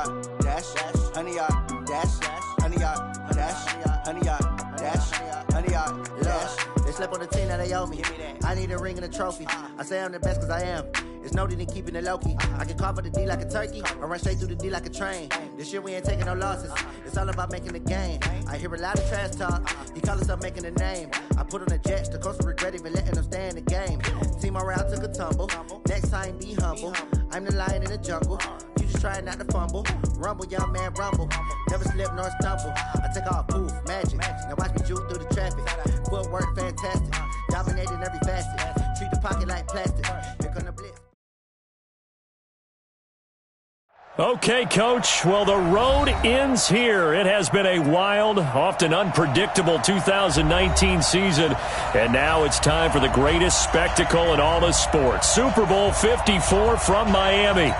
yard, dash, 100 yard, dash, 100 yard, dash, 100 yard, dash, 100 yard, dash. They slept on the team that they owe me. I need a ring and a trophy. I say I'm the best cause I am. It's no need in keeping it low-key. I can carve up the D like a turkey or run straight through the D like a train. This year we ain't taking no losses. It's all about making the game. I hear a lot of trash talk. He call himself making a name. I put on the Jets. The coach regret even letting them stay in the game. Team morale took a tumble. Next time be humble. I'm the lion in the jungle. You just trying not to fumble. Rumble, young man, rumble. Never slip nor stumble. I take off, poof, magic. Now watch me juke through the traffic. Footwork fantastic. Dominating every facet. Treat the pocket like plastic. Here come the blitz. Okay, Coach. Well, the road ends here. It has been a wild, often unpredictable 2019 season, and now it's time for the greatest spectacle in all of sports. Super Bowl 54 from Miami.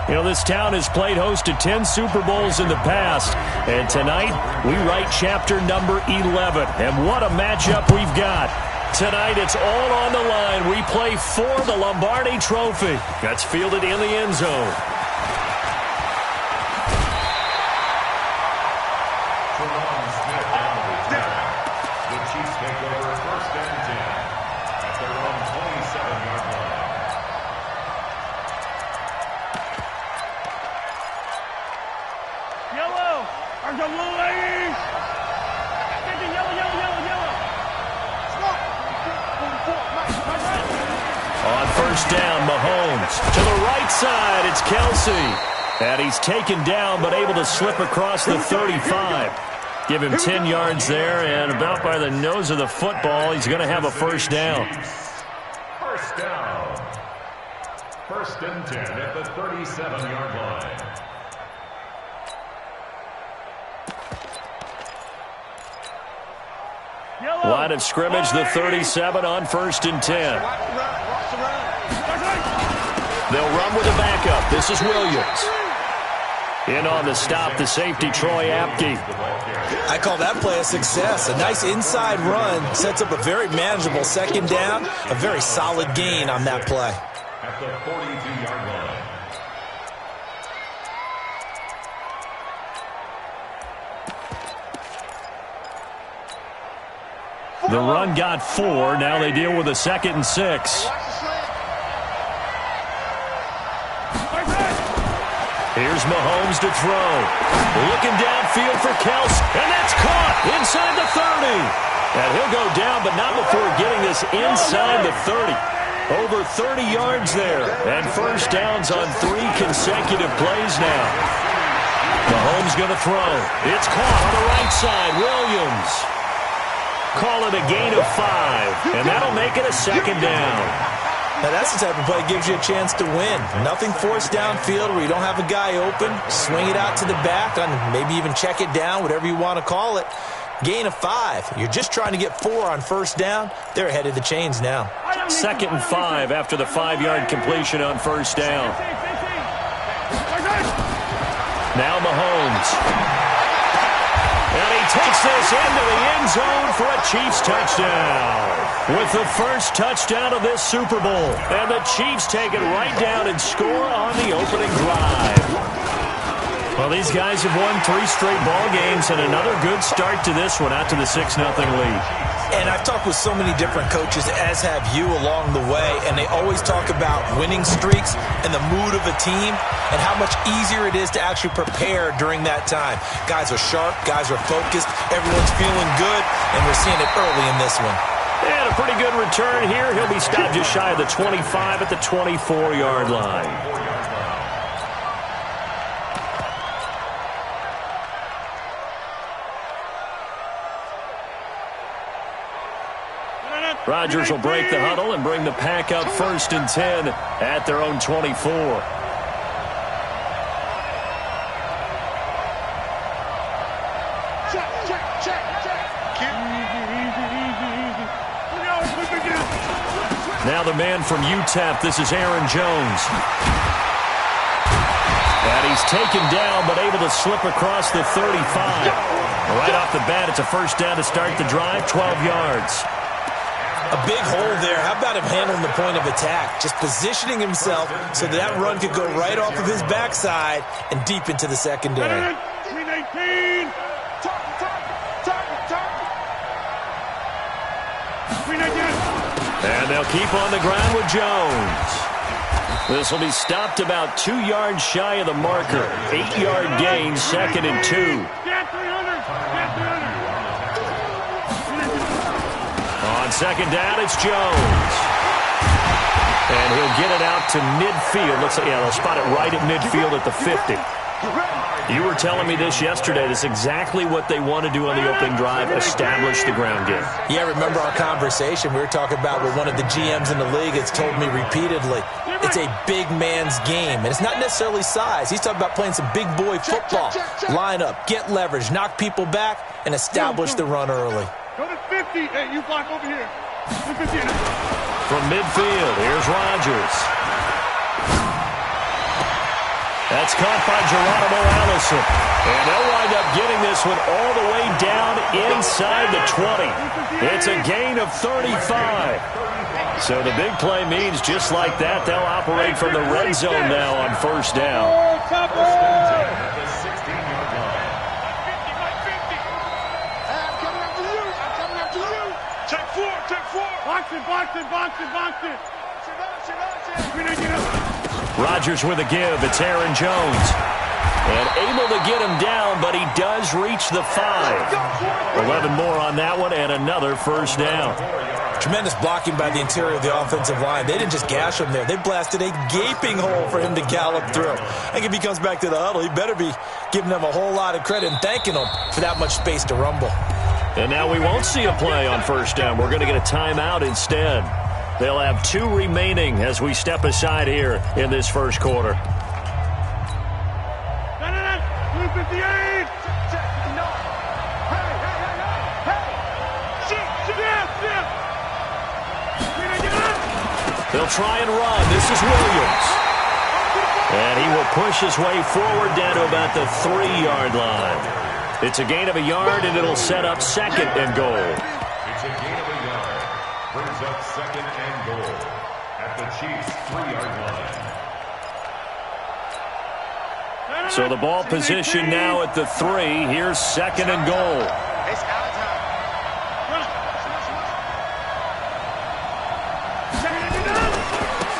You know, this town has played host to 10 Super Bowls in the past, and tonight we write chapter number 11. And what a matchup we've got. Tonight it's all on the line. We play for the Lombardi Trophy. That's fielded in the end zone. Down, Mahomes. To the right side, it's Kelsey. And he's taken down, but able to slip across the 35. Give him 10 yards there, and about by the nose of the football, he's going to have a first down. First down. First and 10 at the 37-yard line. Line of scrimmage, the 37 on first and 10. They'll run with a backup. This is Williams. In on the stop, the safety, Troy Apke. I call that play a success. A nice inside run sets up a very manageable second down. A very solid gain on that play. At the 42-yard line. The run got 4. Now they deal with a 2nd and 6. Here's Mahomes to throw. Looking downfield for Kelsey. And that's caught inside the 30. And he'll go down, but not before getting this inside the 30. Over 30 yards there. And first downs on 3 consecutive plays now. Mahomes going to throw. It's caught on the right side. Williams. Call it a gain of 5. And that'll make it a second down. Now, that's the type of play that gives you a chance to win. Nothing forced downfield where you don't have a guy open. Swing it out to the back, and maybe even check it down, whatever you want to call it. Gain of 5. You're just trying to get 4 on first down. They're ahead of the chains now. 2nd and 5 after the 5-yard completion on first down. Now Mahomes. And he takes this into the end zone for a Chiefs touchdown. With the first touchdown of this Super Bowl. And the Chiefs take it right down and score on the opening drive. Well, these guys have won 3 straight ball games and another good start to this one out to the 6-0 lead. And I've talked with so many different coaches, as have you along the way, and they always talk about winning streaks and the mood of a team and how much easier it is to actually prepare during that time. Guys are sharp, guys are focused, everyone's feeling good, and we're seeing it early in this one. And a pretty good return here. He'll be stopped just shy of the 25 at the 24-yard line. Rodgers will break the huddle and bring the pack up 1st and 10 at their own 24. Now the man from UTEP, this is Aaron Jones. And he's taken down but able to slip across the 35. Right off the bat, it's a first down to start the drive, 12 yards. A big hole there. How about him handling the point of attack? Just positioning himself so that run could go right off of his backside and deep into the secondary. 319. And they'll keep on the ground with Jones. This will be stopped about 2 yards shy of the marker. 8-yard gain, 2nd and 2. On second down, it's Jones. And he'll get it out to midfield. Looks like, yeah, they'll spot it right at midfield at the 50. You were telling me this yesterday. That's exactly what they want to do on the opening drive, establish the ground game. Yeah, remember our conversation? We were talking about what one of the GMs in the league has told me repeatedly. It's a big man's game, and it's not necessarily size. He's talking about playing some big boy football. Line up, get leverage, knock people back, and establish the run early. Go to 50. Hey, you block over here. From midfield, here's Rodgers. That's caught by Geronimo Allison. And they'll wind up getting this one all the way down inside the 20. It's a gain of 35. So the big play means just like that, they'll operate from the red zone now on first down. Box it. Rodgers with a give. It's Aaron Jones. And able to get him down, but he does reach the 5. 11 more on that one, and another first down. Tremendous blocking by the interior of the offensive line. They didn't just gash him there. They blasted a gaping hole for him to gallop through. I think if he comes back to the huddle, he better be giving them a whole lot of credit and thanking them for that much space to rumble. And now we won't see a play on first down. We're going to get a timeout instead. They'll have 2 remaining as we step aside here in this first quarter. 258. They'll try and run. This is Williams. And he will push his way forward down to about the 3-yard line. It's a gain of a yard, and it'll set up 2nd and goal. It's a gain of a yard. Brings up 2nd and goal at the Chiefs' 3-yard line. So the ball position now at the 3. Here's 2nd and goal.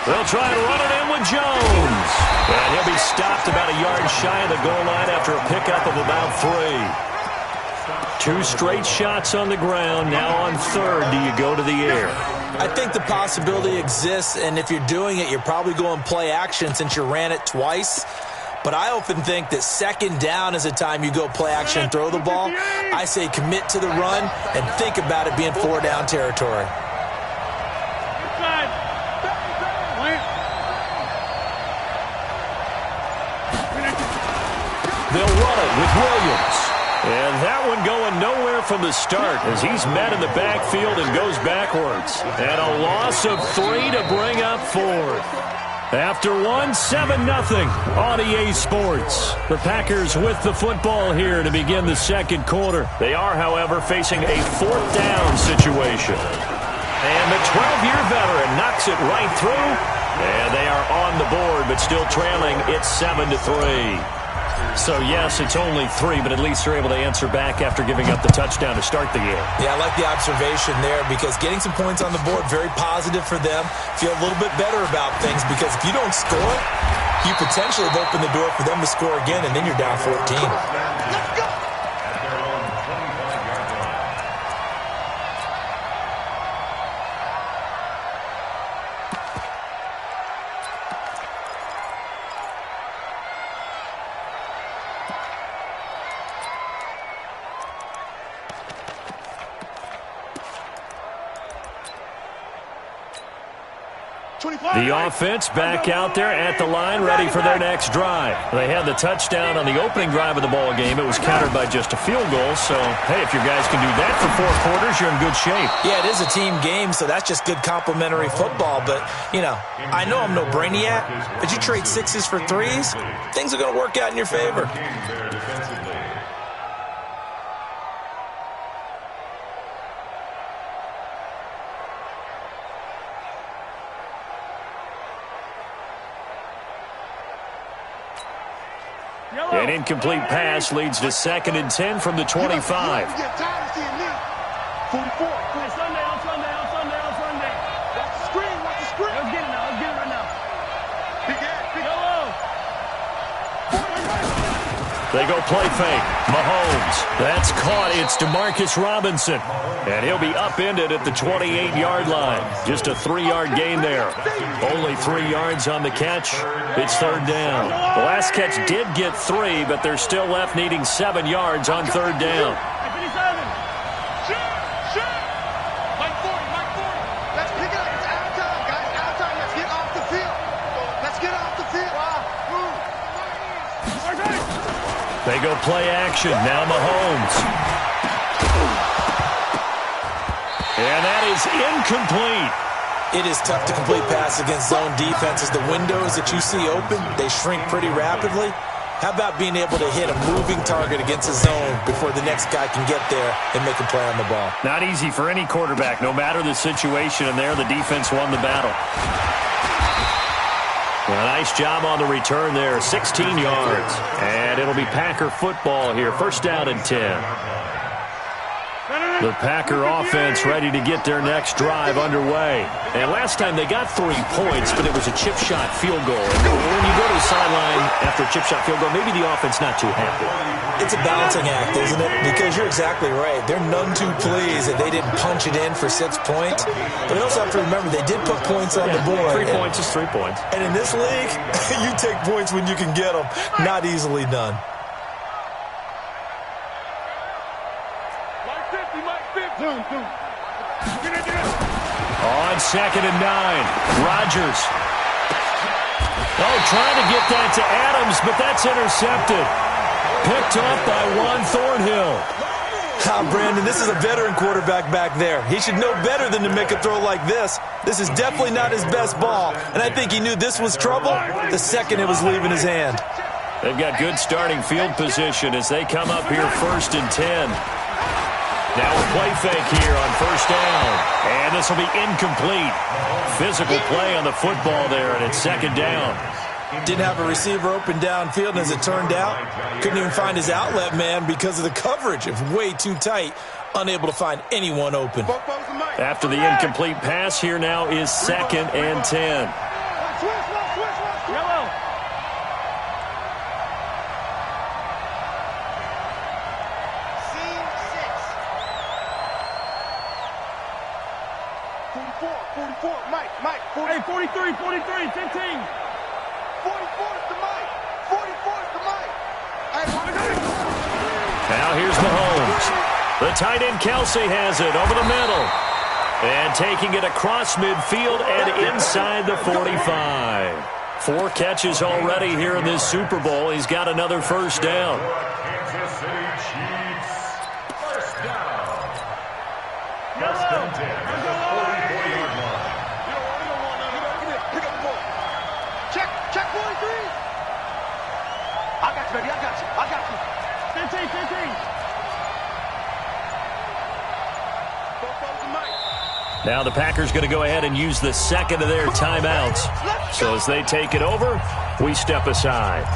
They'll try and run it in with Jones. And he'll be stopped about a yard shy of the goal line after a pickup of about 3. 2 straight shots on the ground. Now on 3rd, do you go to the air? I think the possibility exists, and if you're doing it, you're probably going play action since you ran it twice. But I often think that 2nd down is a time you go play action and throw the ball. I say commit to the run and think about it being 4-down territory. They'll run it with Williams. And that one going nowhere from the start as he's met in the backfield and goes backwards. And a loss of 3 to bring up 4th. After 1, 7-0 on EA Sports. The Packers with the football here to begin the second quarter. They are, however, facing a 4th down situation. And the 12-year veteran knocks it right through. And they are on the board, but still trailing. It's 7-3. So, yes, it's only 3, but at least they're able to answer back after giving up the touchdown to start the game. Yeah, I like the observation there because getting some points on the board, very positive for them. Feel a little bit better about things because if you don't score, you potentially have opened the door for them to score again, and then you're down 14. Let's go! The offense back out there at the line, ready for their next drive. They had the touchdown on the opening drive of the ball game. It was countered by just a field goal. So, hey, if your guys can do that for 4 quarters, you're in good shape. Yeah, it is a team game, so that's just good complementary football. But, you know, I know I'm no brainiac, but you trade 6s for 3s, things are going to work out in your favor. An incomplete pass leads to 2nd and 10 from the 25. 44. Hey, Sunday, on Sunday. Watch the screen. Let's get it right now. Big ass. Yellow. They go play fake. Mahomes. That's caught. It's Demarcus Robinson. And he'll be upended at the 28-yard line. Just a 3-yard gain there. Only 3 yards on the catch. It's 3rd down. The last catch did get 3, but they're still left needing 7 yards on 3rd down. Hey, 57. Shoot. Mike 40. Let's pick it up. It's out of time, guys. Out of time. Let's get off the field. Move. They go play action. Now Mahomes. And that is incomplete. It is tough to complete pass against zone defenses. The windows that you see open, they shrink pretty rapidly. How about being able to hit a moving target against a zone before the next guy can get there and make a play on the ball? Not easy for any quarterback, no matter the situation, and there the defense won the battle. A nice job on the return there, 16 yards. And it'll be Packer football here, 1st down and 10. The Packer offense ready to get their next drive underway. And last time they got 3 points, but it was a chip shot field goal. And when you go to the sideline after a chip shot field goal, maybe the offense not too happy. It's a balancing act, isn't it? Because you're exactly right. They're none too pleased that they didn't punch it in for 6 points. But they also have to remember they did put points on the board. 3 points is 3 points. And in this league, you take points when you can get them. Not easily done. Zoom. Get it. On 2nd and 9, Rodgers. Trying to get that to Adams, but that's intercepted. Picked up by Juan Thornhill. Brandon, this is a veteran quarterback back there. He should know better than to make a throw like this. This is definitely not his best ball, and I think he knew this was trouble the second it was leaving his hand. They've got good starting field position as they come up here 1st and 10. Now a play fake here on 1st down. And this will be incomplete. Physical play on the football there, and it's 2nd down. Didn't have a receiver open downfield, and as it turned out, couldn't even find his outlet man because of the coverage. It was way too tight, unable to find anyone open. After the incomplete pass, here now is 2nd and 10. Yellow. Mike. Hey, 43, 15. 44 is the Mike. 44 is the Mike. Now here's Mahomes. The tight end Kelsey has it over the middle. And taking it across midfield and inside the 45. 4 catches already here in this Super Bowl. He's got another 1st down. Kansas City Chiefs. 1st down. 1st and 10 at the 44-yard line. Pick up the ball. Check 43. I got you, baby. I got you. 15. Now the Packers going to go ahead and use the 2nd of their timeouts. So as they take it over, we step aside.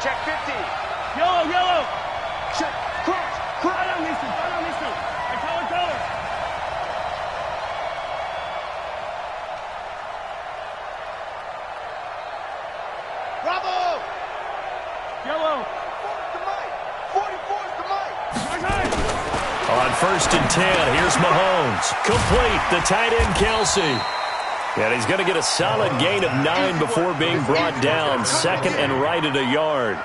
Check 50. Yellow. Check. Cross. I don't need to. Hey, color. Bravo. Yellow. 44's the Mike. On 1st and 10, here's Mahomes. Complete, the tight end Kelsey. And he's going to get a solid gain of 9 before being brought down. 2nd and right at a yard.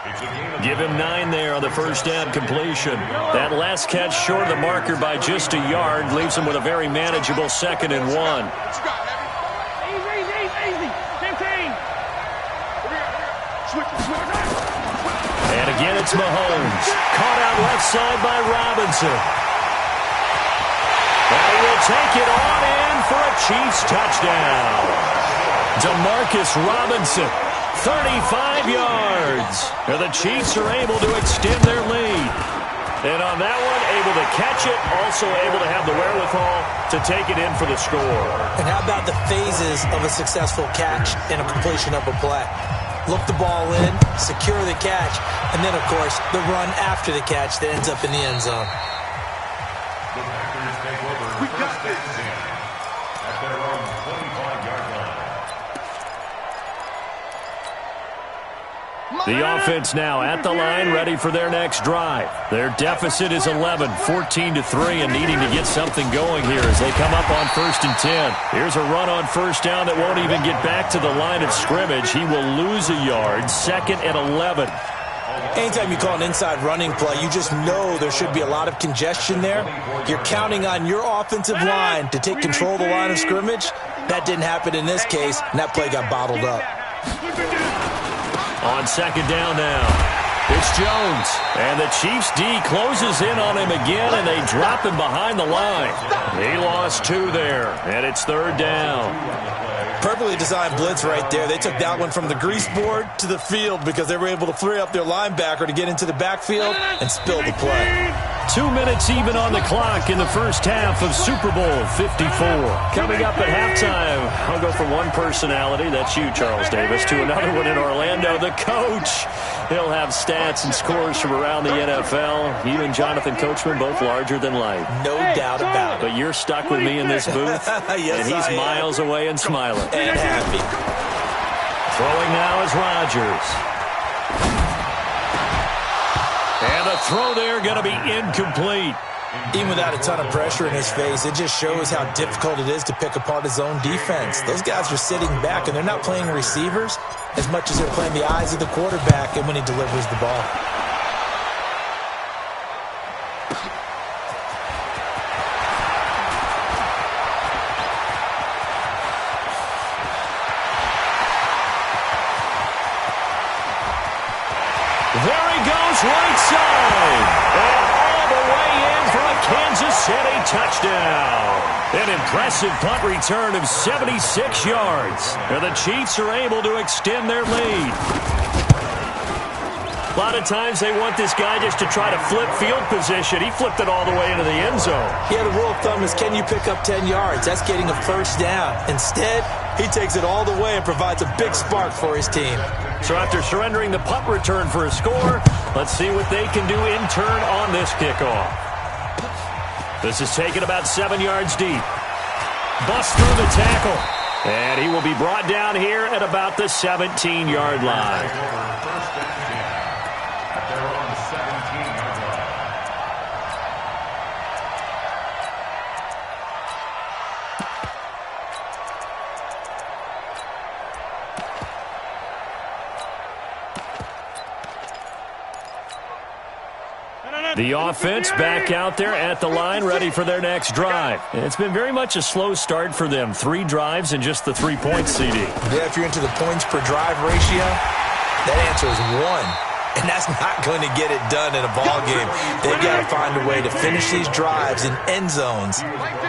Give him 9 there on the 1st down completion. That last catch short of the marker by just a yard leaves him with a very manageable 2nd and 1. Easy. 15. And again, it's Mahomes. Caught out left side by Robinson. And he will take it on in Chiefs touchdown. Demarcus Robinson, 35 yards. And the Chiefs are able to extend their lead. And on that one, able to catch it, also able to have the wherewithal to take it in for the score. And how about the phases of a successful catch and a completion of a play? Look the ball in, secure the catch, and then, of course, the run after the catch that ends up in the end zone. The Packers take over first and 10 at their own 25-yard line. The offense now at the line, ready for their next drive. Their deficit is 11, 14-3, and needing to get something going here as they come up on 1st and 10. Here's a run on 1st down that won't even get back to the line of scrimmage. He will lose a yard, 2nd and 11. Anytime you call an inside running play, you just know there should be a lot of congestion there. You're counting on your offensive line to take control of the line of scrimmage. That didn't happen in this case, and that play got bottled up. On 2nd down now, it's Jones. And the Chiefs D closes in on him again, and they drop him behind the line. He lost 2 there, and it's 3rd down. Perfectly designed blitz right there. They took that one from the grease board to the field because they were able to free up their linebacker to get into the backfield and spill the play. 2 minutes even on the clock in the first half of Super Bowl 54. Coming up at halftime, I'll go from one personality, that's you, Charles Davis, to another one in Orlando, the coach. He'll have stats and scores from around the NFL. You and Jonathan Coachman, both larger than life. No doubt about it. But you're stuck with me in this booth, yes, and he's miles away and smiling. And happy. Throwing now is Rodgers. And the throw there going to be incomplete. Even without a ton of pressure in his face, it just shows how difficult it is to pick apart his own defense. Those guys are sitting back, and they're not playing receivers as much as they're playing the eyes of the quarterback and when he delivers the ball. There he goes, right side. And all the way in for a Kansas City touchdown. An impressive punt return of 76 yards. And the Chiefs are able to extend their lead. A lot of times they want this guy just to try to flip field position. He flipped it all the way into the end zone. Yeah, the rule of thumb is, can you pick up 10 yards? That's getting a first down. Instead, he takes it all the way and provides a big spark for his team. So after surrendering the punt return for a score, let's see what they can do in turn on this kickoff. This is taken about 7 yards deep. Bust through the tackle. And he will be brought down here at about the 17-yard line. First and 10 at their own 17-yard line. The offense back out there at the line, ready for their next drive. It's been very much a slow start for them. 3 drives and just the 3-point CD. Yeah, if you're into the points per drive ratio, that answer is 1. And that's not going to get it done in a ball game. They've got to find a way to finish these drives in end zones,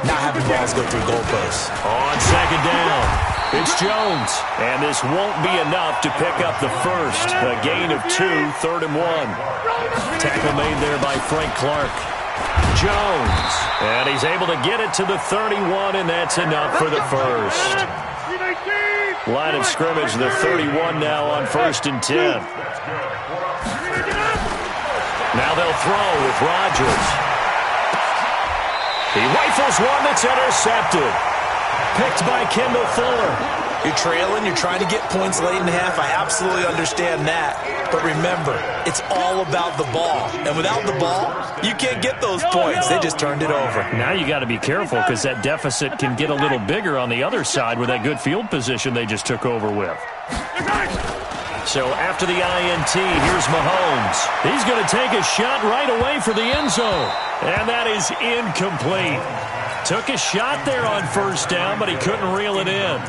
not having balls go through goalposts. On 2nd down, it's Jones. And this won't be enough to pick up the first. A gain of 2, 3rd and 1. Tackle made there by Frank Clark. Jones. And he's able to get it to the 31, and that's enough for the first. Line of scrimmage, the 31 now on 1st and 10. Now they'll throw with Rodgers. He rifles one that's intercepted. Picked by Kendall Fuller. You're trailing, you're trying to get points late in the half. I absolutely understand that. But remember, it's all about the ball. And without the ball, you can't get those points. They just turned it over. Now you got to be careful because that deficit can get a little bigger on the other side with that good field position they just took over with. So after the INT, here's Mahomes. He's going to take a shot right away for the end zone. And that is incomplete. Took a shot there on 1st down, but he couldn't reel it in.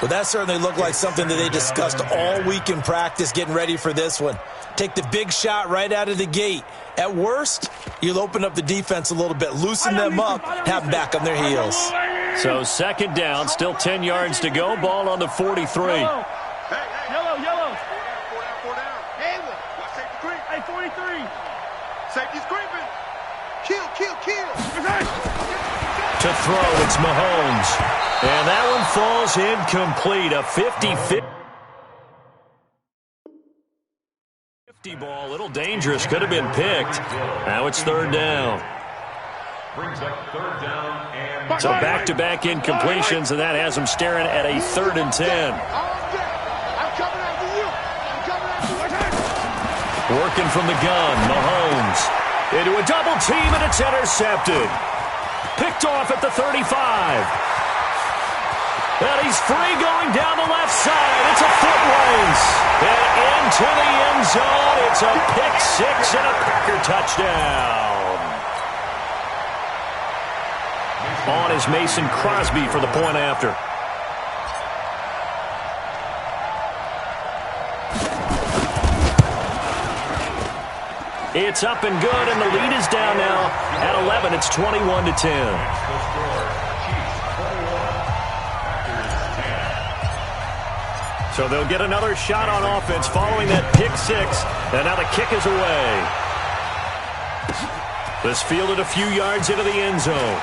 Well, that certainly looked like something that they discussed all week in practice getting ready for this one. Take the big shot right out of the gate. At worst, you'll open up the defense a little bit, loosen them up, have them back on their heels. So second down, still 10 yards to go. Ball on the 43. Yellow. Yellow, yellow. Four down. Hey, watch safety creep. Hey, 43. Safety's creeping. Kill. To throw, it's Mahomes. And that one falls incomplete. A 50-50 ball. A little dangerous. Could have been picked. Now it's third down. Brings up third down and So back-to-back incompletions, and that has them staring at a 3rd and 10. I'm coming after you. Working from the gun, Mahomes. Into a double team, and it's intercepted. Picked off at the 35. And he's free going down the left side. It's a foot race. And into the end zone. It's a pick six and a Packer touchdown. On is Mason Crosby for the point after. It's up and good, and the lead is down now at 11. It's 21-10. So they'll get another shot on offense following that pick six, and now the kick is away. This fielded a few yards into the end zone.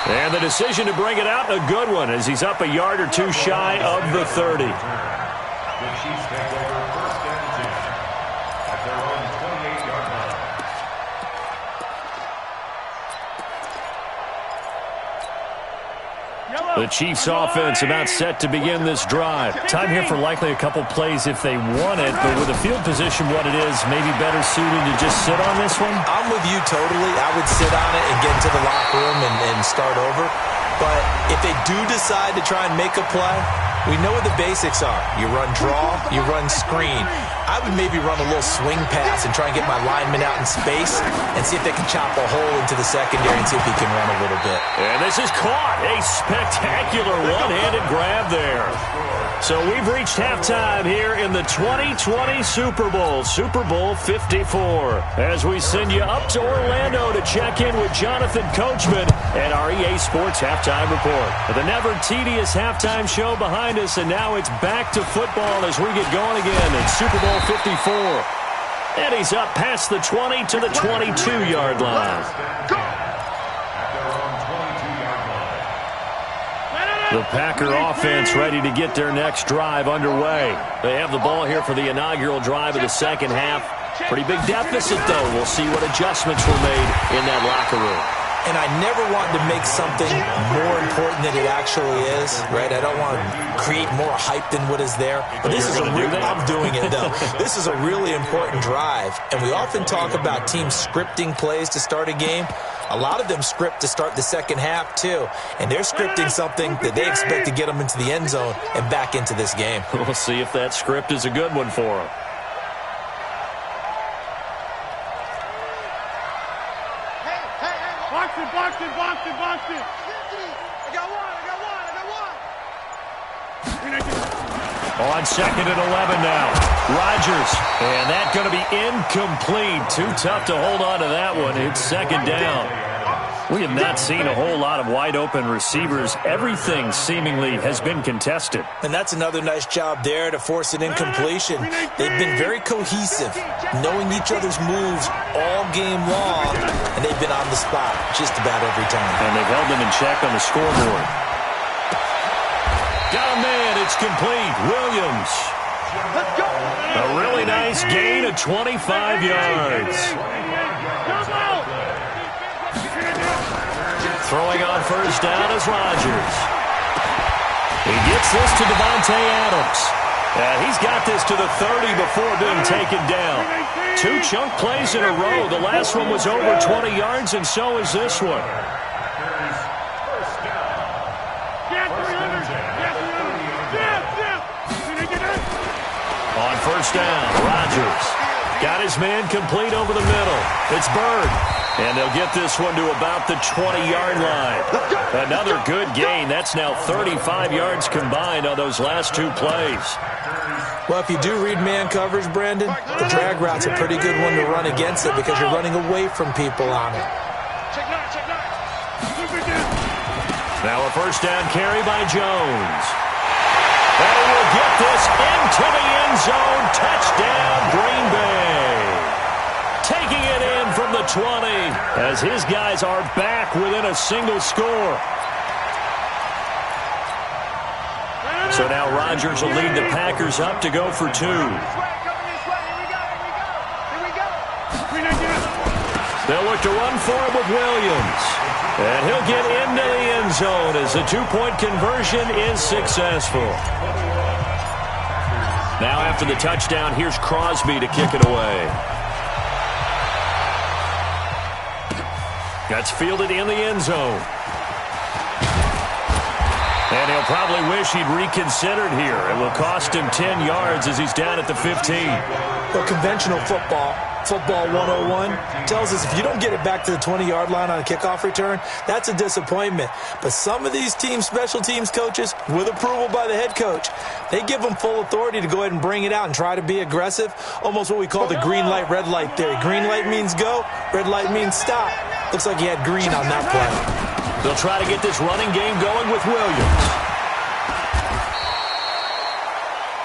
And the decision to bring it out, a good one, as he's up a yard or two shy of the 30. the Chiefs take over first and 10 at their own 28-yard line. The Chiefs offense about set to begin this drive. Time here for likely a couple plays if they want it, but with the field position what it is, maybe better suited to just sit on this one? I'm with you totally. I would sit on it and get into the locker room and start over. But if they do decide to try and make a play, we know what the basics are. You run draw, you run screen. I would maybe run a little swing pass and try and get my lineman out in space and see if they can chop a hole into the secondary and see if he can run a little bit. And this is caught. A spectacular one-handed grab there. So we've reached halftime here in the 2020 Super Bowl, Super Bowl 54. As we send you up to Orlando to check in with Jonathan Coachman and our EA Sports Halftime Report. The never tedious halftime show behind us, and now it's back to football as we get going again in Super Bowl 54. And he's up past the 20 to the 22-yard line. The Packer offense ready to get their next drive underway. They have the ball here for the inaugural drive of the second half. Pretty big deficit, though. We'll see what adjustments were made in that locker room. And I never want to make something more important than it actually is, right? I don't want to create more hype than what is there. But this is I'm doing it, though. This is a really important drive. And we often talk about teams scripting plays to start a game. A lot of them script to start the second half, too. And they're scripting something that they expect to get them into the end zone and back into this game. We'll see if that script is a good one for them. Box it. I got one. On second and 11 now. Rodgers. And that going to be incomplete. Too tough to hold on to that one. It's second down. We have not seen a whole lot of wide-open receivers. Everything seemingly has been contested. And that's another nice job there to force an incompletion. They've been very cohesive, knowing each other's moves all game long, and they've been on the spot just about every time. And they've held them in check on the scoreboard. Got a man. It's complete. Williams. A really nice gain of 25 yards. Throwing on first down is Rodgers. He gets this to Devontae Adams. He's got this to the 30 before being taken down. 2 chunk plays in a row. The last one was over 20 yards, and so is this one. On first down, Rodgers got his man complete over the middle. It's Bird. And they'll get this one to about the 20-yard line. Another good gain. That's now 35 yards combined on those last 2 plays. Well, if you do read man coverage, Brandon, the drag route's a pretty good one to run against it because you're running away from people on it. Now a first down carry by Jones. And he will get this into the end zone. Touchdown, Green Bay. Taking it in from the 20 as his guys are back within a single score. So now Rodgers will lead the Packers up to go for 2. They'll look to run for it with Williams. And he'll get into the end zone as the 2-point conversion is successful. Now after the touchdown, here's Crosby to kick it away. That's fielded in the end zone. And he'll probably wish he'd reconsidered here. It will cost him 10 yards as he's down at the 15. Well, conventional football 101, tells us if you don't get it back to the 20-yard line on a kickoff return, that's a disappointment. But some of these special teams coaches, with approval by the head coach, they give them full authority to go ahead and bring it out and try to be aggressive, almost what we call the green light, red light theory. Green light means go, red light means stop. Looks like he had green on that play. They'll try to get this running game going with Williams.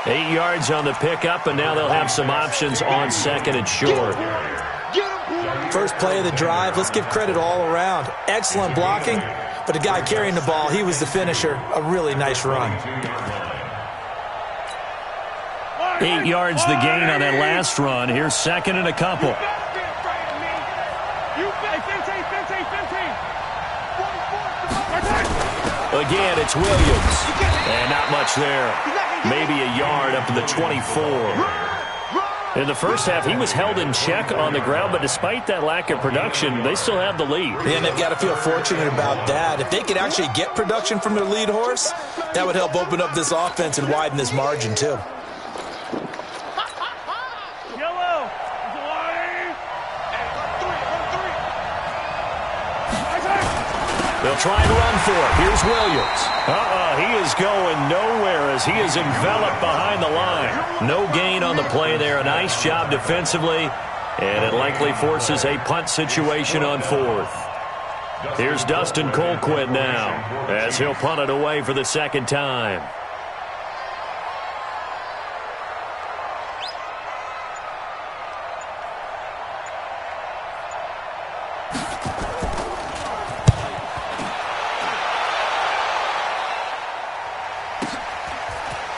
8 yards on the pickup, and now they'll have some options on second and short. First play of the drive, let's give credit all around. Excellent blocking, but the guy carrying the ball, he was the finisher. A really nice run. 8 yards the gain on that last run. Here's second and a couple. Again, it's Williams. And not much there. Maybe a yard up to the 24. In the first half, he was held in check on the ground, but despite that lack of production, they still have the lead. And they've got to feel fortunate about that. If they could actually get production from their lead horse, that would help open up this offense and widen this margin, too. They'll try and run for it. Here's Williams. He is going nowhere as he is enveloped behind the line. No gain on the play there. A nice job defensively, and it likely forces a punt situation on fourth. Here's Dustin Colquitt now as he'll punt it away for the second time.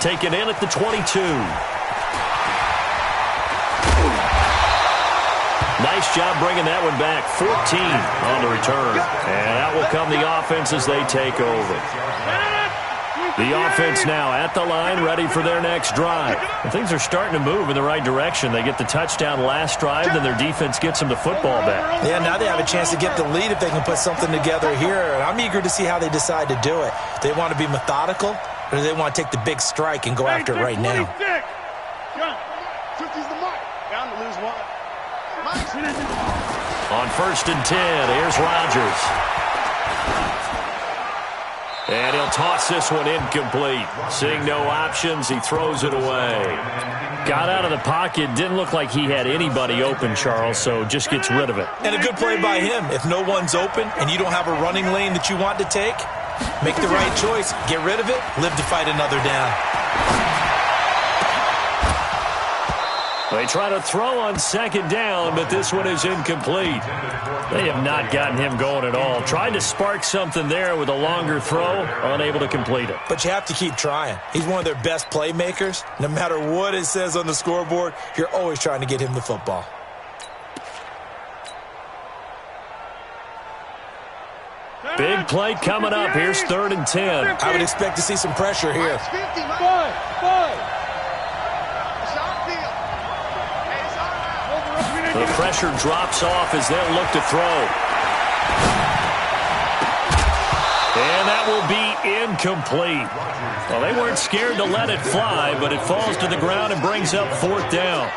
Taken in at the 22. Nice job bringing that one back. 14 on the return. And that will come the offense as they take over. The offense now at the line, ready for their next drive. And things are starting to move in the right direction. They get the touchdown last drive, then their defense gets them the football back. Yeah, now they have a chance to get the lead if they can put something together here. And I'm eager to see how they decide to do it. They want to be methodical, or do they want to take the big strike and go after it right now? On first and 10, here's Rodgers. And he'll toss this one incomplete. Seeing no options, he throws it away. Got out of the pocket, didn't look like he had anybody open, Charles, so just gets rid of it. And a good play by him. If no one's open and you don't have a running lane that you want to take, make the right choice. Get rid of it. Live to fight another down. They try to throw on second down, but this one is incomplete. They have not gotten him going at all. Tried to spark something there with a longer throw, unable to complete it. But you have to keep trying. He's one of their best playmakers. No matter what it says on the scoreboard, you're always trying to get him the football. Big play coming up. Here's third and 10. I would expect to see some pressure here. The pressure drops off as they'll look to throw. And that will be incomplete. Well, they weren't scared to let it fly, but it falls to the ground and brings up fourth down.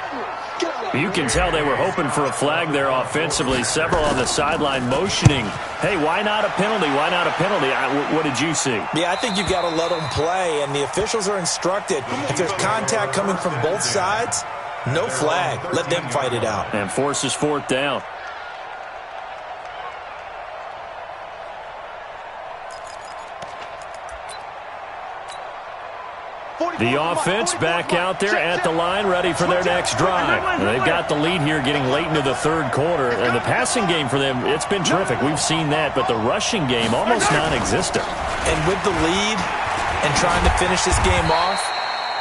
You can tell they were hoping for a flag there offensively. Several on the sideline motioning, hey, why not a penalty? Why not a penalty? What did you see? Yeah, I think you've got to let them play, and the officials are instructed. If there's contact coming from both sides, no flag. Let them fight it out. And forces fourth down. The offense back out there at the line, ready for their next drive. And they've got the lead here getting late into the third quarter. And the passing game for them, it's been terrific. We've seen that. But the rushing game, almost non-existent. And with the lead and trying to finish this game off,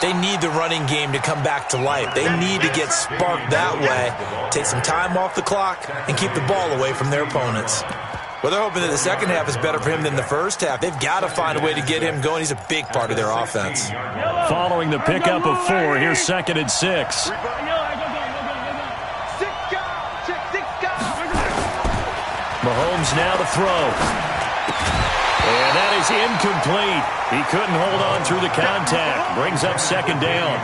they need the running game to come back to life. They need to get sparked that way, take some time off the clock, and keep the ball away from their opponents. Well, they're hoping that the second half is better for him than the first half. They've got to find a way to get him going. He's a big part of their offense. Following the pickup of 4, here's 2nd and 6. Mahomes now to throw. And that is incomplete. He couldn't hold on through the contact. Brings up 2nd down.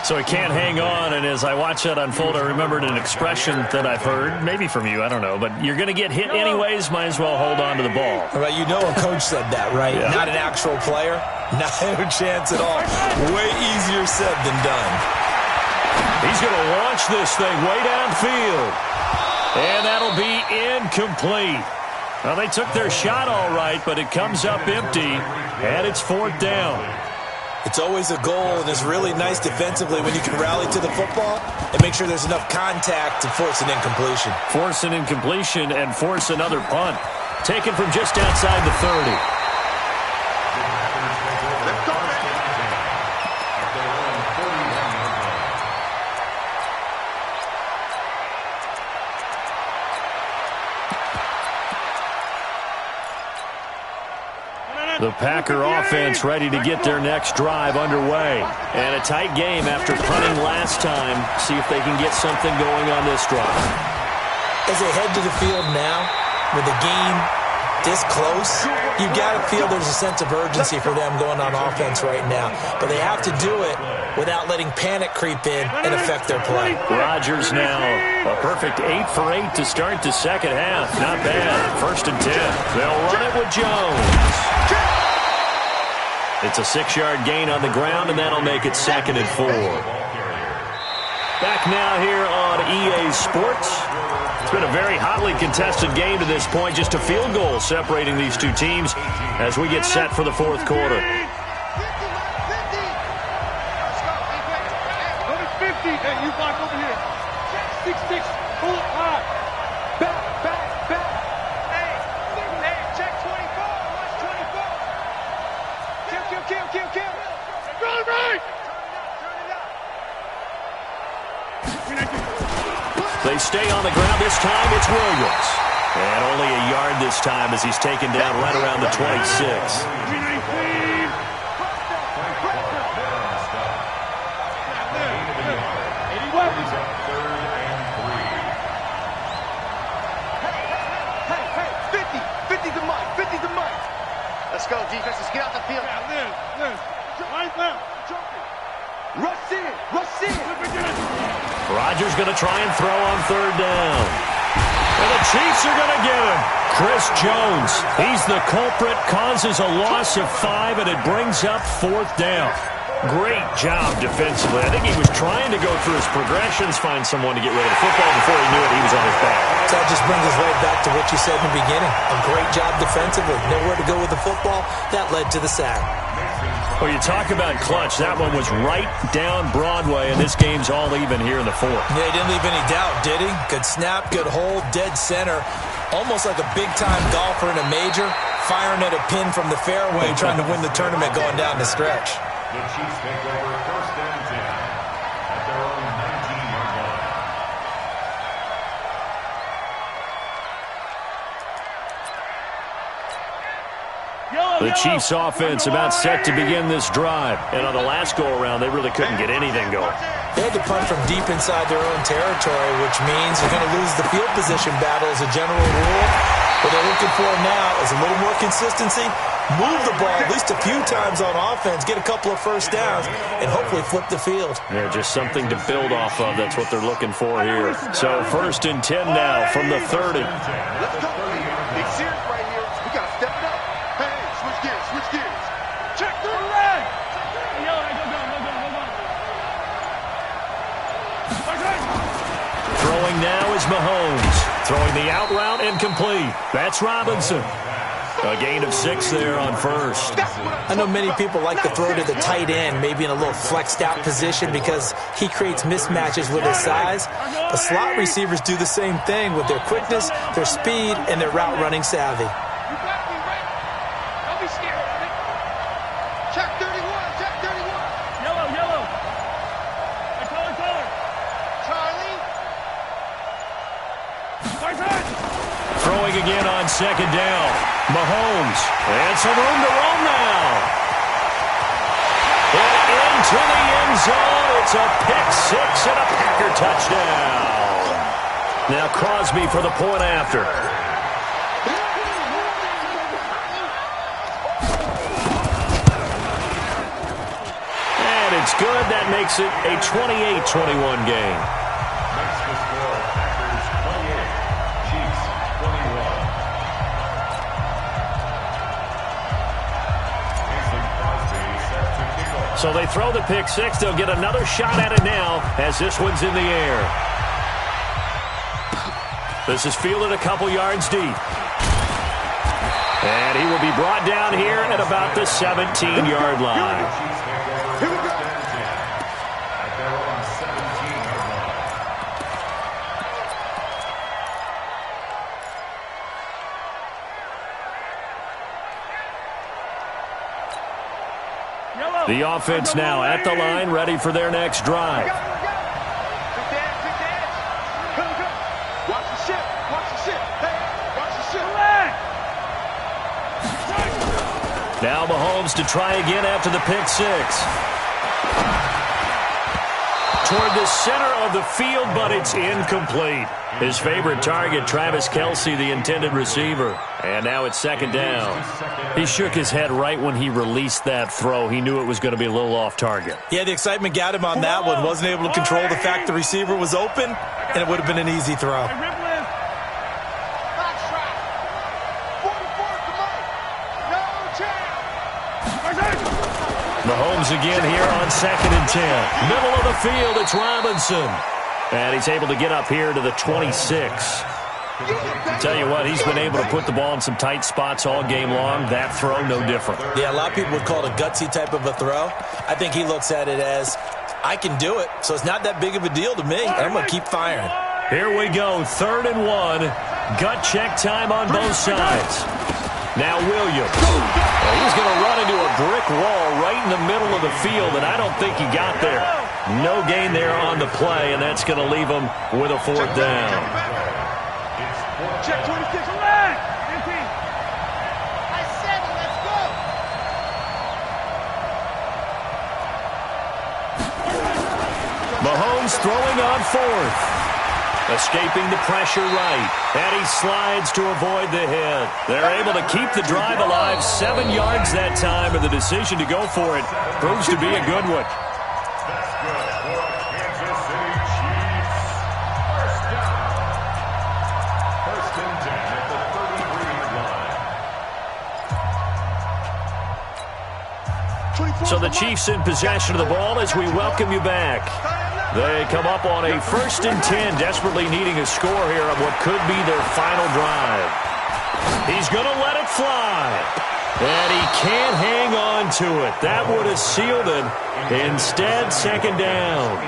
So he can't hang on, and as I watch that unfold, I remembered an expression that I've heard, maybe from you, I don't know, but you're going to get hit anyways, might as well hold on to the ball. Right, you know a coach said that, right? Yeah. Not an actual player. Not a chance at all. Way easier said than done. He's going to launch this thing way downfield. And that'll be incomplete. Well, they took their shot all right, but it comes up empty, and it's 4th down. It's always a goal, and it's really nice defensively when you can rally to the football and make sure there's enough contact to force an incompletion. Force an incompletion and force another punt. Taken from just outside the 30. The Packer offense ready to get their next drive underway. And a tight game after punting last time. See if they can get something going on this drive. As they head to the field now, with the game this close, you got to feel there's a sense of urgency for them going on offense right now. But they have to do it without letting panic creep in and affect their play. Rodgers now a perfect 8 for 8 to start the second half. Not bad. 1st and 10. They'll run it with Jones. It's a 6-yard gain on the ground, and that'll make it 2nd and 4. Back now here on EA Sports. It's been a very hotly contested game to this point. Just a field goal separating these two teams as we get set for the 4th quarter. Number 50. Hey, you block over here. 6-6. Pull up high. Back. Hey, check 24. Watch 24. Kill. Run right. They stay on the ground. This time it's Williams. And only a yard this time as he's taken down right around the 26. Let's go, defense. Let's get out the field. Rush in. Rodgers going to try and throw on 3rd down. And the Chiefs are going to get him. Chris Jones, he's the culprit, causes a loss of 5, and it brings up 4th down. Great job defensively. I think he was trying to go through his progressions, find someone to get rid of the football. Before he knew it, he was on his back. So that just brings us right back to what you said in the beginning. A great job defensively. Nowhere to go with the football. That led to the sack. Well, you talk about clutch. That one was right down Broadway, and this game's all even here in the 4th. Yeah, he didn't leave any doubt, did he? Good snap, good hold, dead center. Almost like a big-time golfer in a major, firing at a pin from the fairway, trying to win the tournament going down the stretch. The Chiefs take over 1st and 10 at their own 19-yard line. The Chiefs offense about set to begin this drive. And on the last go-around, they really couldn't get anything going. They had to punt from deep inside their own territory, which means they're going to lose the field position battle as a general rule. What they're looking for now is a little more consistency, move the ball at least a few times on offense, get a couple of first downs, and hopefully flip the field. Yeah, just something to build off of. That's what they're looking for here. So 1st and 10 now from the 30. Let's go. Big series right here. We got to step it up. Hey, switch gears. Check the leg. Throwing now is Mahomes. Throwing the out route incomplete. That's Robinson. A gain of 6 there on first. I know many people like to throw to the tight end, maybe in a little flexed out position because he creates mismatches with his size. But slot receivers do the same thing with their quickness, their speed, and their route running savvy. You got me, right? Don't be scared. Check 31, check 31. Yellow. Hey, color. Charlie. Throwing again on second down. Mahomes. And some room to roam now. And into the end zone. It's a pick 6 and a Packer touchdown. Now Crosby for the point after. And it's good. That makes it a 28-21 game. So they throw the pick 6. They'll get another shot at it now as this one's in the air. This is fielded a couple yards deep. And he will be brought down here at about the 17-yard line. The offense now at the line, ready for their next drive. Good dance. Come. Watch the ship. Hey, watch the ship. Now Mahomes to try again after the pick 6. Toward the center of the field, but it's incomplete. His favorite target, Travis Kelce, the intended receiver. And now it's second down. He shook his head right when he released that throw. He knew it was going to be a little off target. Yeah, the excitement got him on that one. Wasn't able to control the fact the receiver was open, and it would have been an easy throw. Mahomes again here on second and 10. Middle of the field, it's Robinson. And he's able to get up here to the 26. Tell you what, he's been able to put the ball in some tight spots all game long. That throw, no different. Yeah, a lot of people would call it a gutsy type of a throw. I think he looks at it as, I can do it, so it's not that big of a deal to me, and I'm going to keep firing. Here we go, 3rd and 1. Gut check time on both sides. Now Williams. He's going to run into a brick wall right in the middle of the field, and I don't think he got there. No gain there on the play, and that's going to leave him with a 4th down. Check 26. I said it. Let's go. Mahomes throwing on 4th. Escaping the pressure right. And he slides to avoid the hit. They're able to keep the drive alive. 7 yards that time, and the decision to go for it proves to be a good one. That's good for Kansas City Chiefs. First down. 1st and 10 at the 33-yard line. So the Chiefs in possession of the ball as we welcome you back. They come up on a 1st and 10, desperately needing a score here on what could be their final drive. He's going to let it fly. And he can't hang on to it. That would have sealed it. Instead, 2nd down.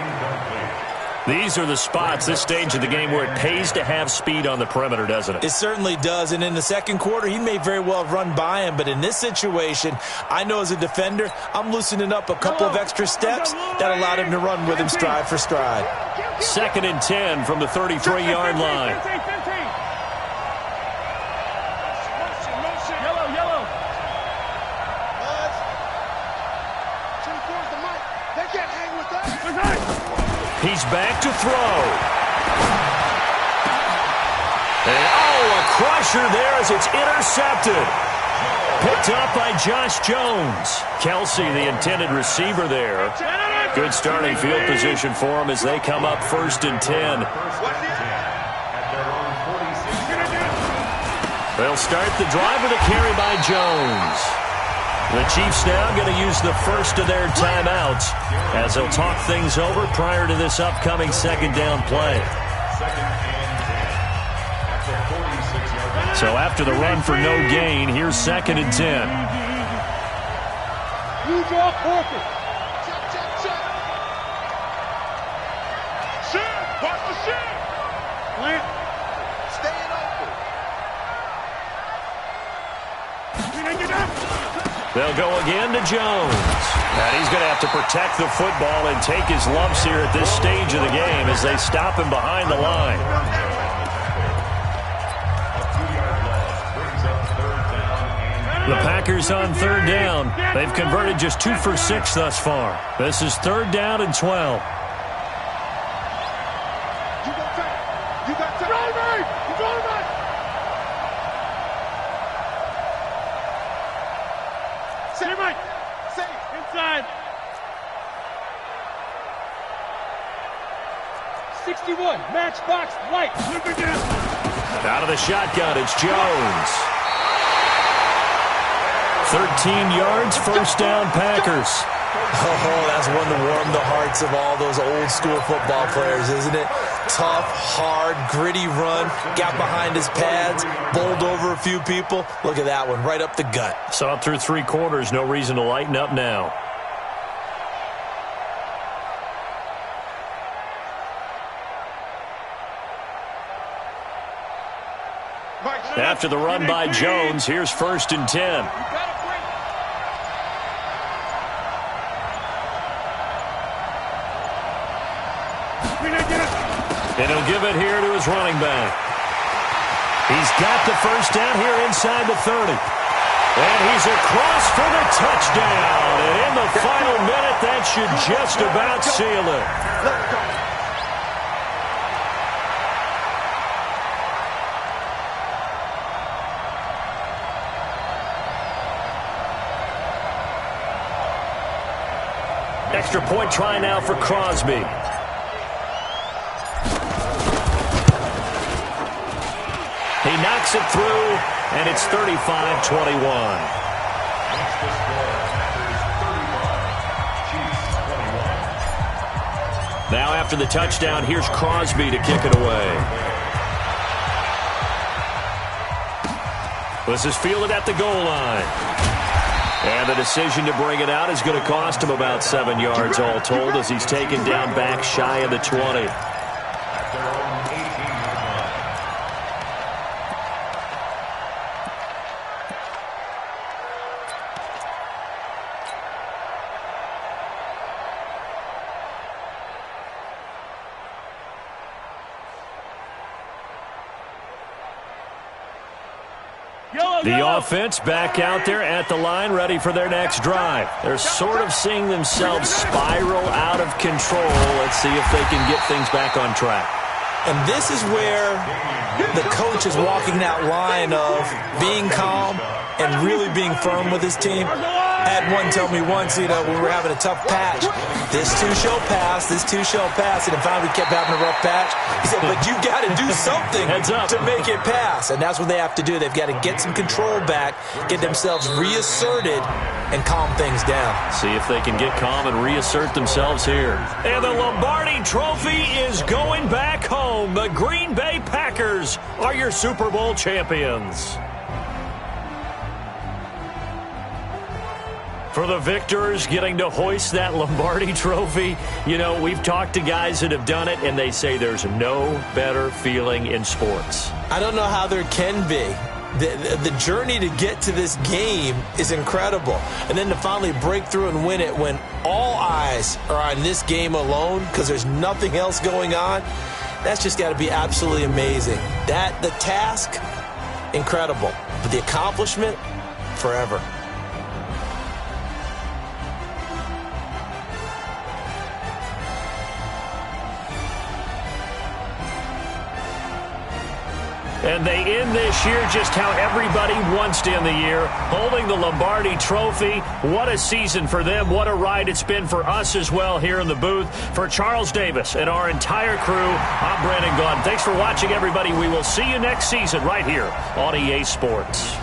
These are the spots, this stage of the game, where it pays to have speed on the perimeter, doesn't it? It certainly does, and in the second quarter, he may very well have run by him, but in this situation, I know as a defender, I'm loosening up a couple of extra steps that allowed him to run with him stride for stride. 2nd and 10 from the 33-yard line. Yellow. Buzz. 24's the mic. They can't hang with us. He's back to throw. And, a crusher there as it's intercepted. Picked up by Josh Jones. Kelce, the intended receiver there. Good starting field position for him as they come up 1st and 10. They'll start the drive with a carry by Jones. The Chiefs now going to use the first of their timeouts as they'll talk things over prior to this upcoming 2nd down play. So after the run for no gain, here's 2nd and 10. You draw corporate. Check. Shit. Watch the shit. Plant. Staying open. They'll go again to Jones. And he's going to have to protect the football and take his lumps here at this stage of the game as they stop him behind the line. The Packers on 3rd down. They've converted just 2 for 6 thus far. This is 3rd down and 12. You got time. Say, Mike. Say, inside. 61, matchbox, white. Out of the shotgun, it's Jones. 13 yards, 1st down, Packers. Oh, that's one to warm the hearts of all those old school football players, isn't it? Tough, hard, gritty run, got behind his pads, bowled over a few people. Look at that one, right up the gut. Saw it through 3 quarters, no reason to lighten up now. After the run by Jones, here's 1st and 10. And he'll give it here to his running back. He's got the 1st down here inside the 30. And he's across for the touchdown. And in the final minute, that should just about seal it. Let's go. Extra point try now for Crosby. He knocks it through, and it's 35-21. Now after the touchdown, here's Crosby to kick it away. This is fielded at the goal line. And the decision to bring it out is going to cost him about 7 yards all told as he's taken down back shy of the 20. The offense back out there at the line, ready for their next drive. They're sort of seeing themselves spiral out of control. Let's see if they can get things back on track. And this is where the coach is walking that line of being calm and really being firm with his team. I had one tell me once, when we were having a tough patch, this too shall pass, this too shall pass. And finally we kept having a rough patch. He said, but you got to do something to make it pass. And that's what they have to do. They've got to get some control back, get themselves reasserted, and calm things down. See if they can get calm and reassert themselves here. And the Lombardi Trophy is going back home. The Green Bay Packers are your Super Bowl champions. For the victors getting to hoist that Lombardi Trophy, we've talked to guys that have done it, and they say there's no better feeling in sports. I don't know how there can be. The journey to get to this game is incredible. And then to finally break through and win it when all eyes are on this game alone because there's nothing else going on, that's just got to be absolutely amazing. The task, incredible. But the accomplishment, forever. And they end this year just how everybody wants to end the year, holding the Lombardi Trophy. What a season for them. What a ride it's been for us as well here in the booth. For Charles Davis and our entire crew, I'm Brandon Gaudin. Thanks for watching, everybody. We will see you next season right here on EA Sports.